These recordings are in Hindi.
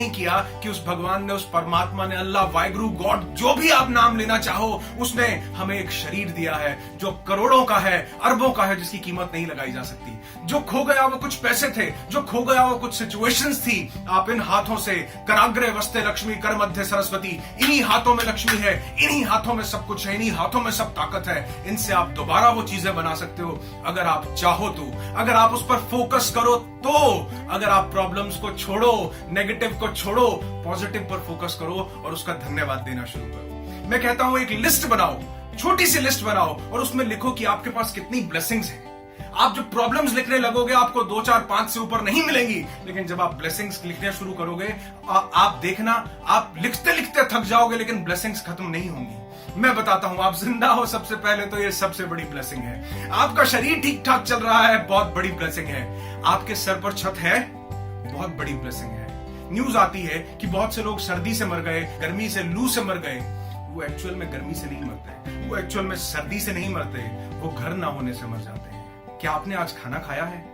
नहीं किया कि उस भगवान ने, उस परमात्मा ने, अल्लाह, वाहिगुरु, गॉड, जो भी आप नाम लेना चाहो, उसने हमें एक शरीर दिया है जो करोड़ों का है, अरबों का है, जिसकी कीमत नहीं लगाई जा सकती। जो खो गया वो कुछ पैसे थे, जो खो गया वो कुछ सिचुएशंस थी। आप इन हाथों से, कराग्रे वस्ते लक्ष्मी कर मध्य सरस्वती, इन्हीं हाथों में लक्ष्मी है, इन्हीं हाथों में सब कुछ है, इन्हीं हाथों में सब ताकत है। इनसे आप दोबारा वो चीजें बना सकते हो अगर आप चाहो तो, अगर आप उस पर फोकस करो तो। अगर आप प्रॉब्लम्स को छोड़ो, नेगेटिव को छोड़ो, पॉजिटिव पर फोकस करो और उसका धन्यवाद देना शुरू करो। मैं कहता हूं एक लिस्ट बनाओ, छोटी सी लिस्ट बनाओ और उसमें लिखो कि आपके पास कितनी ब्लेसिंग्स हैं। आप जब प्रॉब्लम्स लिखने लगोगे आपको 2, 4, 5 से ऊपर नहीं मिलेंगी, लेकिन जब आप ब्लेसिंग्स लिखना शुरू करोगे आप देखना, आप लिखते लिखते थक जाओगे लेकिन ब्लेसिंग्स खत्म नहीं होंगी। मैं बताता हूं, आप जिंदा हो, सबसे पहले तो ये सबसे बड़ी ब्लेसिंग है। आपका शरीर ठीक ठाक चल रहा है, बहुत बड़ी ब्लेसिंग है। आपके सर पर छत है, बहुत बड़ी ब्लेसिंग है। न्यूज आती है कि बहुत से लोग सर्दी से मर गए, गर्मी से, लू से मर गए। वो एक्चुअल में गर्मी से नहीं मरते, वो एक्चुअल में सर्दी से नहीं मरते, वो घर ना होने से मर जाते हैं। क्या आपने आज खाना खाया है?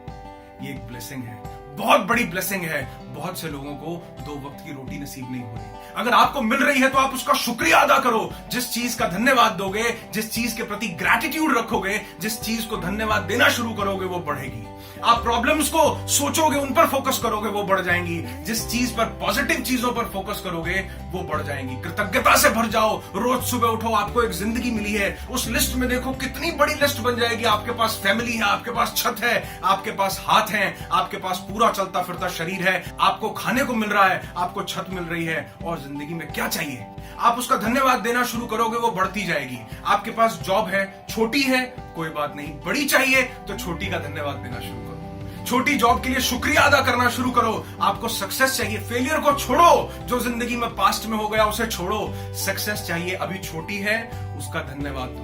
ये एक ब्लेसिंग है, बहुत बड़ी ब्लेसिंग है। बहुत से लोगों को 2 वक्त की रोटी नसीब नहीं हो रही। अगर आपको मिल रही है तो आप उसका शुक्रिया अदा करो। जिस चीज का धन्यवाद दोगे, जिस चीज के प्रति ग्रैटिट्यूड रखोगे, जिस चीज को धन्यवाद देना शुरू करोगे, वो बढ़ेगी। आप प्रॉब्लम्स को सोचोगे, उन पर फोकस करोगे, वो बढ़ जाएंगी। जिस चीज पर, पॉजिटिव चीजों पर फोकस करोगे, वो बढ़ जाएंगी। कृतज्ञता से भर जाओ। रोज सुबह उठो, आपको एक जिंदगी मिली है, उस लिस्ट में देखो कितनी बड़ी लिस्ट बन जाएगी। आपके पास फैमिली है, आपके पास छत है, आपके पास हाथ है, आपके पास पूरा चलता फिरता शरीर है, आपको खाने को मिल रहा है, आपको छत मिल रही है, और जिंदगी में क्या चाहिए? आप उसका धन्यवाद देना शुरू करोगे, वो बढ़ती जाएगी। आपके पास जॉब है, छोटी है, कोई बात नहीं, बड़ी चाहिए तो छोटी का धन्यवाद देना शुरू करो। छोटी जॉब के लिए शुक्रिया अदा करना शुरू करो। आपको सक्सेस चाहिए, फेलियर को छोड़ो, जो जिंदगी में पास्ट में हो गया उसे छोड़ो। सक्सेस चाहिए, अभी छोटी है, उसका धन्यवाद दो,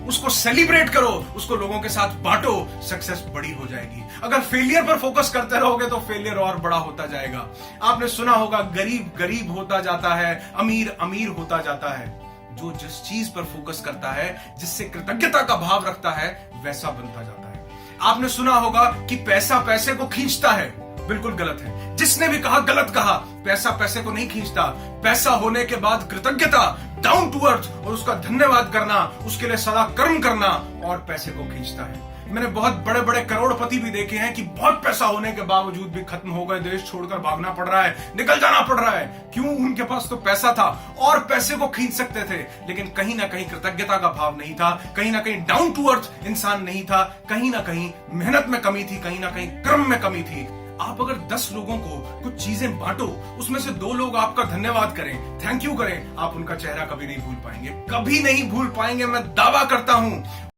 उसको सेलिब्रेट करो, उसको लोगों के साथ बांटो, सक्सेस बड़ी हो जाएगी। अगर फेलियर पर फोकस करते रहोगे तो फेलियर और बड़ा होता जाएगा। आपने सुना होगा, गरीब गरीब होता जाता है, अमीर अमीर होता जाता है। जो जिस चीज पर फोकस करता है, जिससे कृतज्ञता का भाव रखता है, वैसा बनता जाता है। आपने सुना होगा कि पैसा पैसे को खींचता है, बिल्कुल गलत है। जिसने भी कहा गलत कहा। पैसा पैसे को नहीं खींचता। पैसा होने के बाद कृतज्ञता, डाउन टू अर्थ, और उसका धन्यवाद करना, उसके लिए सदा कर्म करना, और पैसे को खींचता है। मैंने बहुत बड़े बड़े करोड़पति भी देखे हैं कि बहुत पैसा होने के बावजूद भी खत्म हो गए, देश छोड़कर भागना पड़ रहा है, निकल जाना पड़ रहा है। क्यों? उनके पास तो पैसा था और पैसे को खींच सकते थे, लेकिन कहीं ना कहीं कृतज्ञता का भाव नहीं था, कहीं ना कहीं डाउन टू अर्थ इंसान नहीं था, कहीं ना कहीं मेहनत में कमी थी, कहीं ना कहीं कर्म में कमी थी। आप अगर 10 लोगों को कुछ चीजें बांटो, उसमें से 2 लोग आपका धन्यवाद करें, थैंक यू करें, आप उनका चेहरा कभी नहीं भूल पाएंगे, कभी नहीं भूल पाएंगे। मैं दावा करता हूं